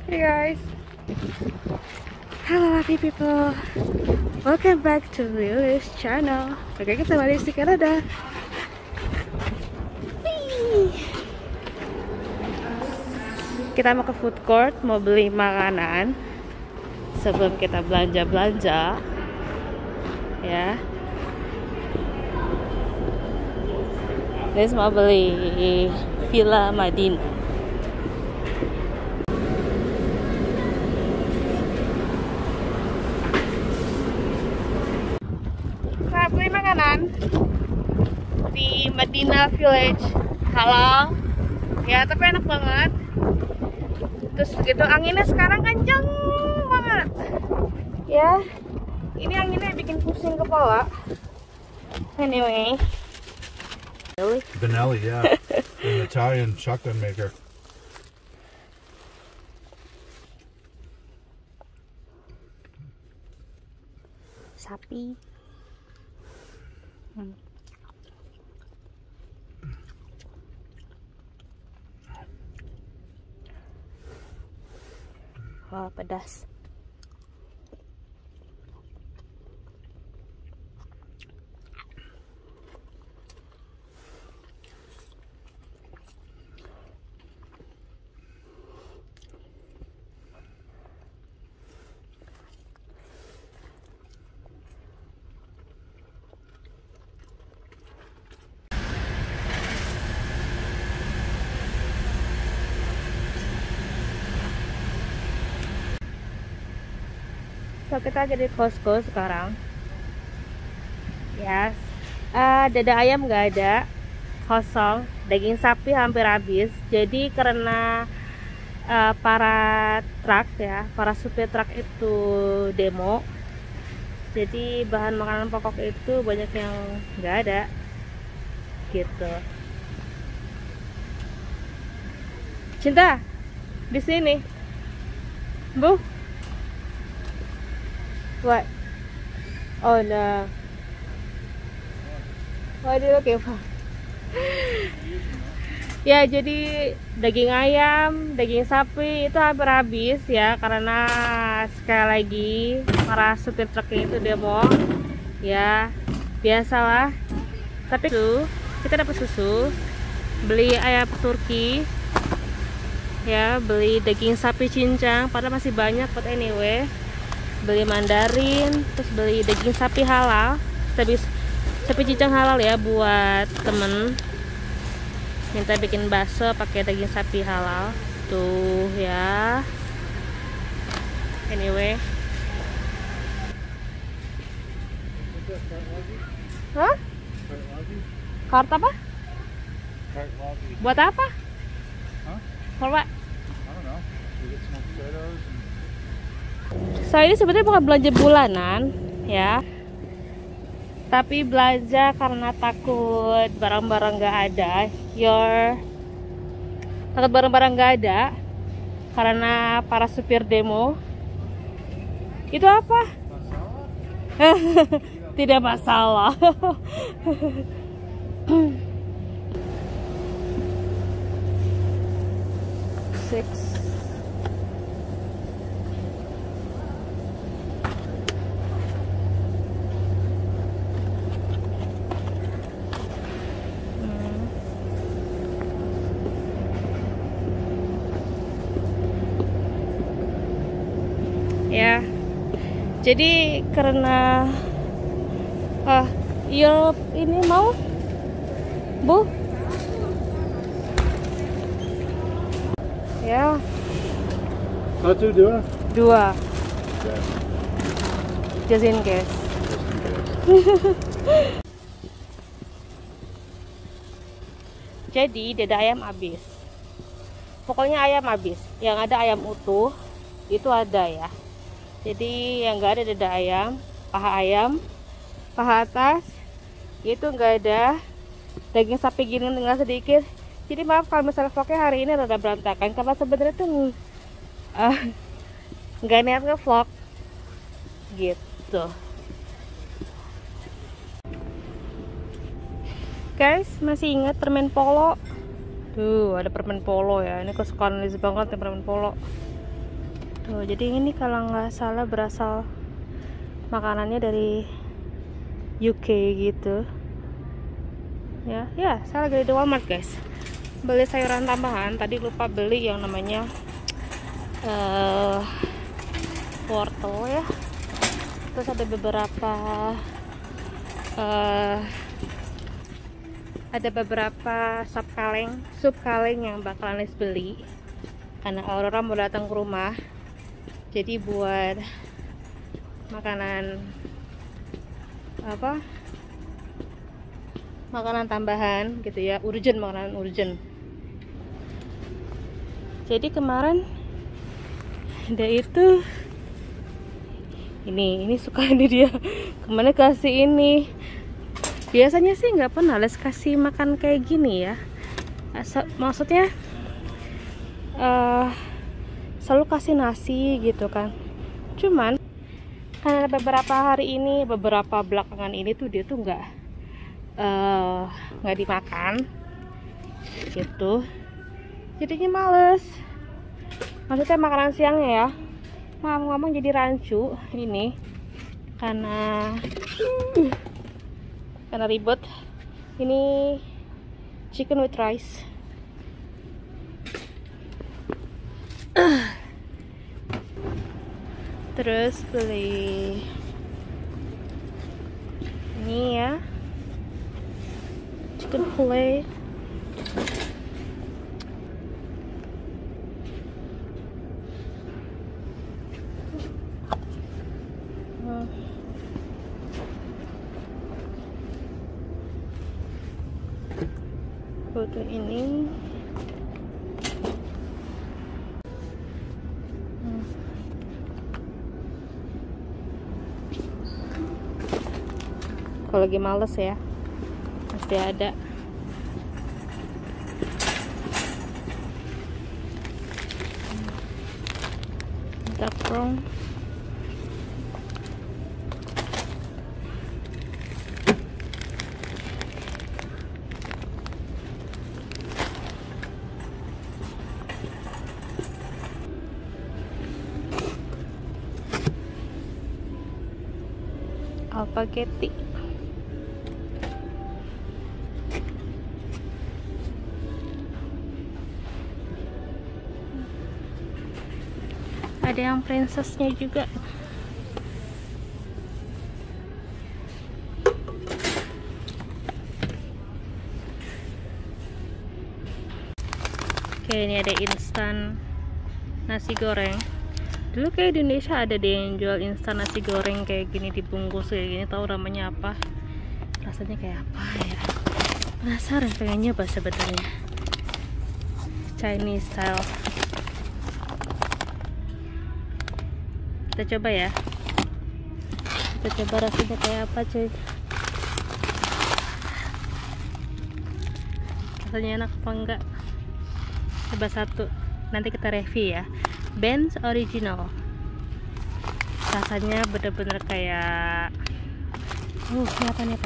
Hey guys, hello happy people, welcome back to Lily's channel. Oke, kita kembali di Canada. Kita mau ke food court, mau beli makanan sebelum kita belanja-belanja ya. Guys, mau beli Villa Madinah. Beli makanan di Madinah Village, halal ya, tapi enak banget. Terus gitu, anginnya sekarang kencang banget ya, ini anginnya bikin pusing kepala. Anyway, Benelli, yeah, an Italian shotgun maker. Sapi. Wah, pedas. So, kita lagi di Costco sekarang. Yes. Dada ayam nggak ada, kosong. Daging sapi hampir habis. Jadi karena para truk ya, para supir truk itu demo, jadi bahan makanan pokok itu banyak yang nggak ada, gitu. Cinta, di sini, Bu. What? Oh no. What are you looking for? Ya, jadi daging ayam, daging sapi itu hampir habis ya, karena sekali lagi para supir truknya itu demo. Ya, biasalah. Tapi tuh, kita dapat susu, beli ayam Turki, ya, beli daging sapi cincang, padahal masih banyak, but anyway. Beli mandarin, terus beli daging sapi halal, sapi cincang halal ya, buat temen minta bikin bakso pakai daging sapi halal tuh ya. Anyway, hah? Kartu apa? Buat apa? For what? So, ini sebenarnya bukan belanja bulanan ya, tapi belanja karena takut barang-barang nggak ada. Takut barang-barang nggak ada karena para supir demo. Itu apa? Tidak masalah. Six. Ya, jadi karena ini mau, Bu, ya, Satu, dua, just in case. Jadi dada ayam habis, pokoknya ayam habis. Yang ada ayam utuh itu ada ya. Jadi yang nggak ada dada ayam, paha atas itu nggak ada. Daging sapi gini tinggal sedikit. Jadi maaf kalau misalnya vlognya hari ini rada berantakan, karena sebenarnya tuh nggak niat nge-vlog gitu. Guys, masih ingat permen polo? Tuh, ada permen polo ya. Ini kesukaan Liz banget ya, permen polo. Tuh, jadi ini kalau nggak salah berasal makanannya dari UK gitu. Ya, saya lagi di Walmart guys. Beli sayuran tambahan. Tadi lupa beli yang namanya wortel ya. Terus ada beberapa sup kaleng yang bakalan Lis beli karena Aurora mau datang ke rumah, jadi buat makanan tambahan gitu ya, makanan urgent. Jadi kemarin ada itu ini suka ini dia kemana kasih ini. Biasanya sih nggak pernah Les kasih makan kayak gini ya. Maksudnya selalu kasih nasi gitu kan. Cuman karena beberapa belakangan ini tuh dia tuh nggak dimakan gitu. Jadinya males. Maksudnya makanan siangnya ya. Ngomong jadi rancu ini karena ribet. Ini chicken with rice. Terus beli ini ya, chicken fillet. Foto ini kalau lagi males ya pasti ada. Taprong. Alpaghetti. Ada yang princessnya juga. Oke, ini ada instan nasi goreng. Dulu kayak di Indonesia ada deh yang jual instan nasi goreng kayak gini, dibungkus kayak gini. Tahu namanya apa? Rasanya kayak apa ya? Penasaran, pengen nyoba sebetulnya. Chinese style. Kita coba ya. Kita coba rasanya kayak apa cuy. Rasanya enak apa enggak? Coba satu. Nanti kita review ya. Ben's Original. Rasanya bener-bener kayak ini apa nih?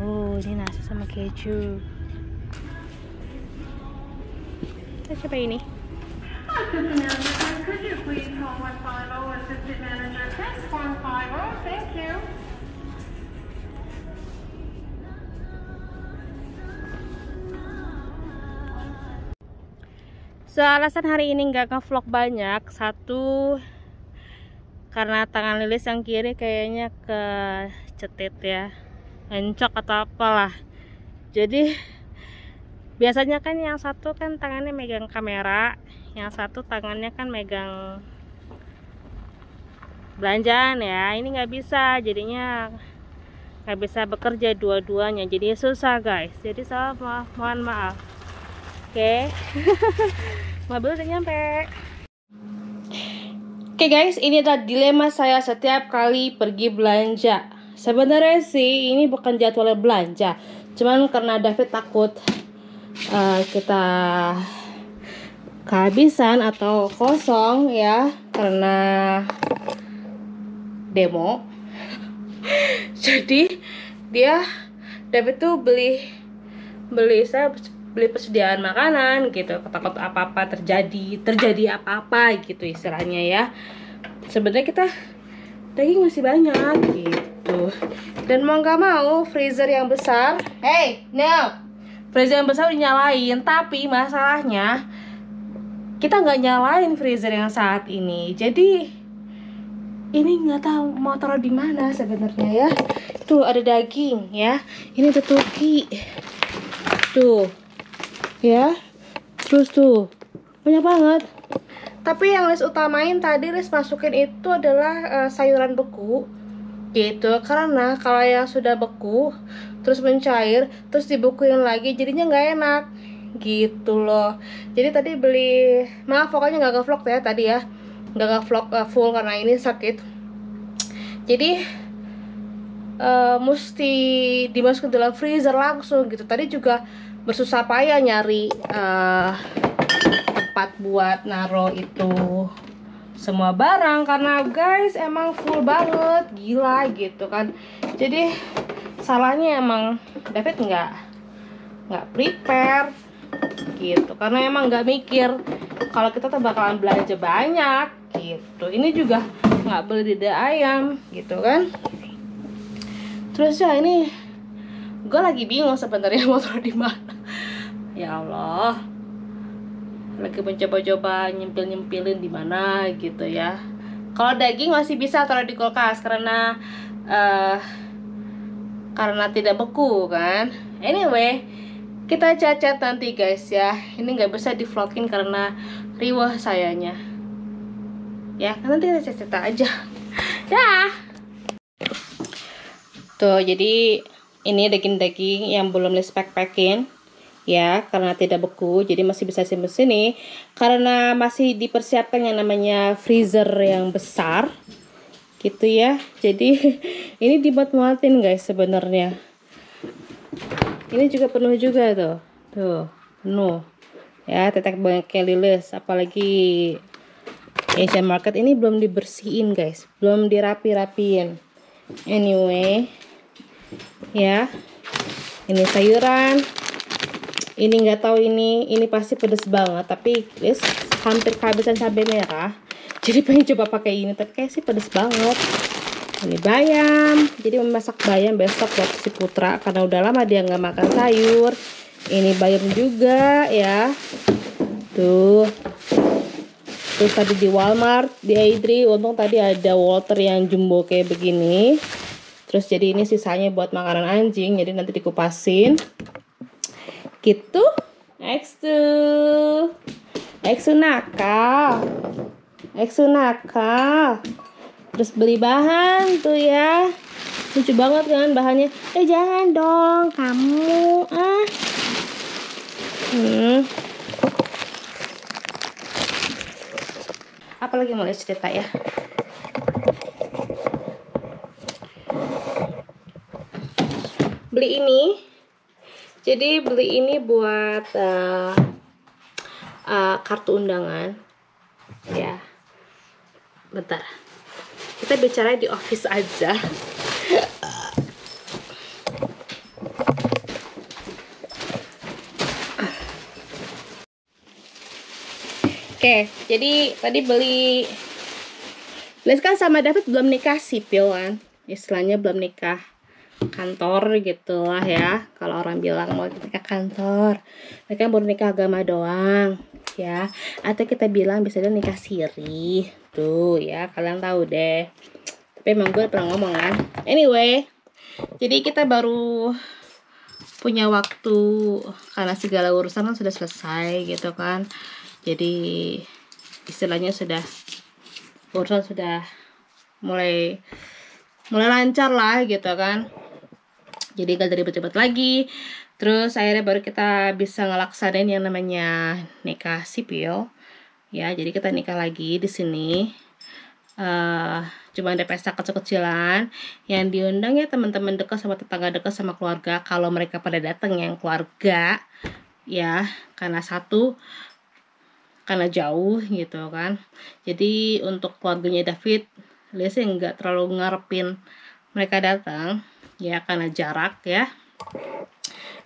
Oh, ini nasi sama keju. Kita coba ini. So, alasan hari ini nggak nge-vlog banyak, satu karena tangan Lilis yang kiri kayaknya kecetit ya, encok atau apalah. Jadi biasanya kan yang satu kan tangannya megang kamera, yang satu tangannya kan megang belanjaan ya. Ini nggak bisa, jadinya nggak bisa bekerja dua-duanya, jadi susah guys. Jadi saya mohon maaf. Oke. Mobil udah nyampe. Oke guys, ini adalah dilema saya setiap kali pergi belanja. Sebenarnya sih ini bukan jadwalnya belanja, cuman karena David takut kita kehabisan atau kosong ya karena demo. Jadi David tuh beli saya beli persediaan makanan gitu, takut apa-apa terjadi apa-apa gitu istilahnya ya. Sebenarnya kita daging masih banyak gitu, dan mau nggak mau freezer yang besar, freezer yang besar dinyalain, tapi masalahnya kita nggak nyalain freezer yang saat ini, jadi ini nggak tahu mau taruh di mana sebenarnya ya. Tuh ada daging ya, ini ada turki tuh ya, terus tuh banyak banget. Tapi yang Lis utamain tadi, Lis masukin itu adalah sayuran beku gitu, karena kalau yang sudah beku terus mencair terus dibekuin lagi jadinya nggak enak gitu loh. Jadi tadi beli, maaf pokoknya nggak ngevlog ya tadi ya, nggak ngevlog full karena ini sakit. Jadi mesti dimasukin dalam freezer langsung gitu. Tadi juga bersusah payah nyari tempat buat naro itu semua barang, karena guys emang full banget, gila gitu kan. Jadi salahnya emang David nggak prepare gitu, karena emang nggak mikir kalau kita tuh bakalan belanja banyak gitu. Ini juga nggak beli lidah ayam gitu kan. Terus ya ini gue lagi bingung sebenarnya mau taruh di mana. Ya Allah, lagi mencoba-coba nyempil-nyempilin di mana gitu ya. Kalau daging masih bisa taruh di kulkas karena tidak beku kan. Anyway, kita cacat nanti guys ya. Ini nggak bisa di vlogin karena riwah sayanya. Ya, nanti kita cacat aja. Dah. Tuh, jadi ini daging-daging yang belum pack-packin ya, karena tidak beku, jadi masih bisa simpen sini. Karena masih dipersiapkan yang namanya freezer yang besar, gitu ya. Jadi ini dimuat-muatin guys sebenarnya. Ini juga penuh juga tuh penuh. Ya, tetek bengkel Lilis, apalagi Asian Market ini belum dibersihin guys, belum dirapi-rapiin. Anyway, ya, ini sayuran. Ini nggak tahu ini pasti pedes banget, tapi guys hampir kehabisan cabai merah, jadi pengen coba pakai ini, tapi kayak sih pedes banget. Ini bayam, jadi memasak bayam besok buat si Putra karena udah lama dia nggak makan sayur. Ini bayam juga ya, tuh. Terus tadi di Walmart, di Aidri, untung tadi ada Walter yang jumbo kayak begini. Terus jadi ini sisanya buat makanan anjing, jadi nanti dikupasin gitu. Exu nakal. Terus beli bahan tuh ya, lucu banget kan bahannya. Jangan dong kamu apalagi mau cerita ya. Beli ini buat kartu undangan ya. Bentar, kita bicara di office aja. Oke, jadi tadi beli. Liz kan sama David belum nikah sipil kan, istilahnya belum nikah kantor gitulah ya. Kalau orang bilang mau nikah kantor, mereka baru nikah agama doang ya, atau kita bilang biasanya nikah siri tuh ya, kalian tahu deh. Tapi emang gue pernah ngomong kan. Anyway, jadi kita baru punya waktu karena segala urusan kan sudah selesai gitu kan. Jadi istilahnya urusan sudah mulai lancar lah gitu kan. Jadi gak ribet-ribet lagi. Terus akhirnya baru kita bisa ngelaksanain yang namanya nikah sipil ya. Jadi kita nikah lagi di sini. Cuma ada pesta kecil-kecilan yang diundang ya teman-teman dekat sama tetangga dekat sama keluarga, kalau mereka pada datang yang keluarga ya, karena jauh gitu kan. Jadi untuk keluarganya David, Lisa nggak terlalu ngarepin mereka datang ya, karena jarak ya,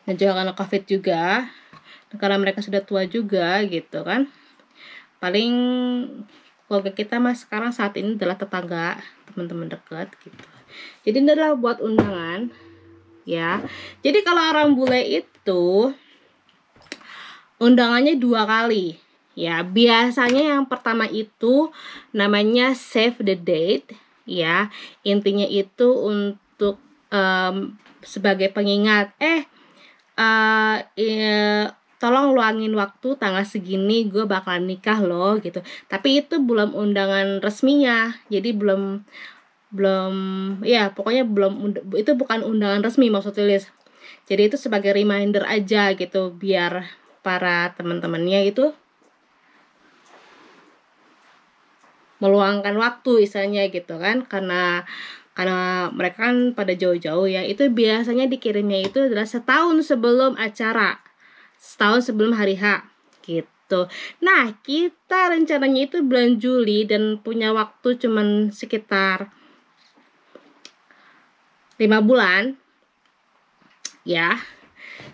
dan juga karena COVID juga. karena mereka sudah tua juga gitu kan. Paling keluarga kita mas sekarang saat ini adalah tetangga, teman-teman dekat gitu. Jadi ini adalah buat undangan ya. Jadi kalau orang bule itu undangannya 2 kali ya. Biasanya yang pertama itu namanya save the date ya. Intinya itu untuk sebagai pengingat tolong luangin waktu tanggal segini gue bakalan nikah loh gitu. Tapi itu belum undangan resminya. Jadi belum ya pokoknya itu bukan undangan resmi maksudnya Liz. Jadi itu sebagai reminder aja gitu biar para teman-temannya itu meluangkan waktu istilahnya gitu kan, karena mereka kan pada jauh-jauh ya. Itu biasanya dikirimnya itu adalah setahun sebelum acara, setahun sebelum hari H gitu. Nah kita rencananya itu bulan Juli dan punya waktu cuman sekitar 5 bulan ya.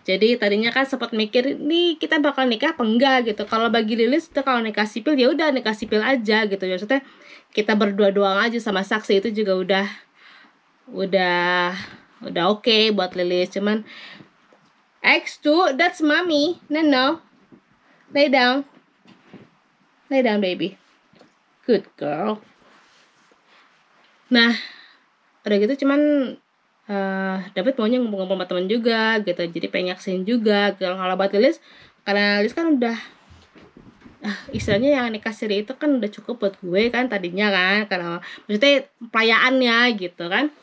Jadi tadinya kan sempat mikir nih kita bakal nikah apa enggak gitu. Kalau bagi Lilis itu kalau nikah sipil ya udah nikah sipil aja gitu. Maksudnya kita berdua doang aja sama saksi itu juga udah oke buat Lilis. Cuman X2 that's mommy. No. Lay down baby. Good girl. Nah udah gitu cuman David maunya ngumpul-ngumpul sama teman juga gitu, jadi pengen nyaksin juga. Kalau buat Lilis, karena Lilis kan udah istilahnya yang nikah siri itu kan udah cukup buat gue kan tadinya kan, karena maksudnya pelayaannya gitu kan.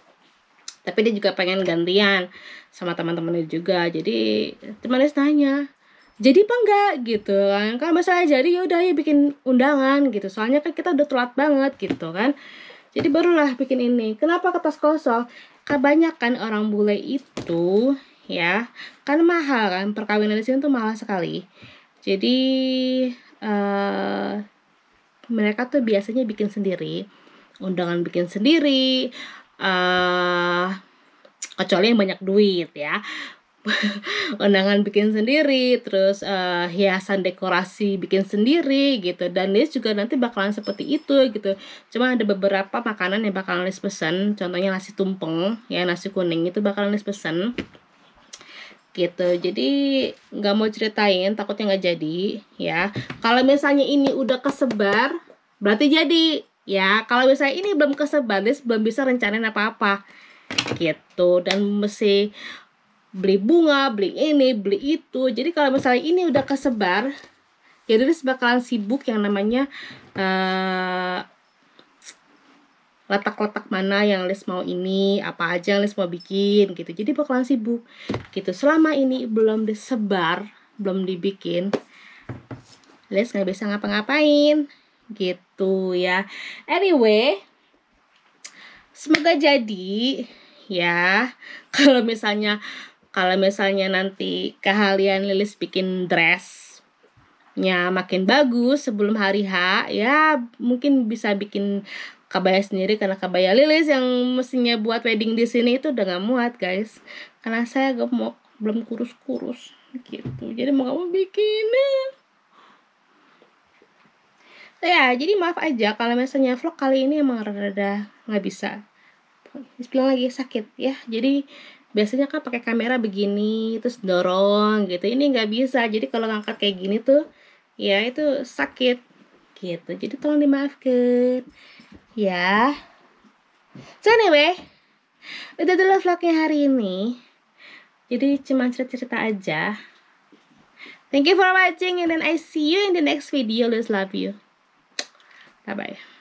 Tapi dia juga pengen gantian sama teman-temannya juga. Jadi teman Lilis nanya, jadi apa enggak gitu kan? Kalau masalah jadi ya udah ya bikin undangan gitu. Soalnya kan kita udah telat banget gitu kan. Jadi barulah bikin ini. Kenapa kertas kosong? Kebanyakan orang bule itu ya kan mahal kan, perkawinan di sini tuh mahal sekali. Jadi mereka tuh biasanya bikin sendiri, undangan bikin sendiri, kecuali yang banyak duit ya. Undangan bikin sendiri, terus hiasan dekorasi bikin sendiri gitu. Dan Liz juga nanti bakalan seperti itu gitu. Cuma ada beberapa makanan yang bakalan Liz pesen, contohnya nasi tumpeng ya, nasi kuning itu bakalan Liz pesen gitu. Jadi nggak mau ceritain takutnya nggak jadi ya. Kalau misalnya ini udah kesebar berarti jadi ya. Kalau misalnya ini belum kesebar, Liz belum bisa rencanain apa-apa gitu. Dan mesti beli bunga, beli ini, beli itu. Jadi kalau misalnya ini udah kesebar, ya Lilis bakalan sibuk yang namanya letak-letak mana yang Lilis mau ini, apa aja yang Lilis mau bikin gitu. Jadi bakalan sibuk gitu. Selama ini belum disebar, belum dibikin, Lilis nggak bisa ngapa-ngapain gitu ya. Anyway, semoga jadi ya. Kalau misalnya nanti keahlian Lilis bikin dressnya makin bagus sebelum hari H, ya mungkin bisa bikin kabaya sendiri, karena kabaya Lilis yang mestinya buat wedding di sini itu udah gak muat guys, karena saya belum kurus gitu. Jadi mau kamu bikin ya. Jadi maaf aja kalau misalnya vlog kali ini emang rada nggak bisa. Bilang lagi sakit ya. Jadi biasanya kan pakai kamera begini terus dorong gitu, ini nggak bisa. Jadi kalau ngangkat kayak gini tuh ya itu sakit gitu. Jadi tolong dimaafkan ya. So anyway, itu dulu vlognya hari ini. Jadi cuma cerita-cerita aja. Thank you for watching and then I see you in the next video. Let's love you. Bye bye.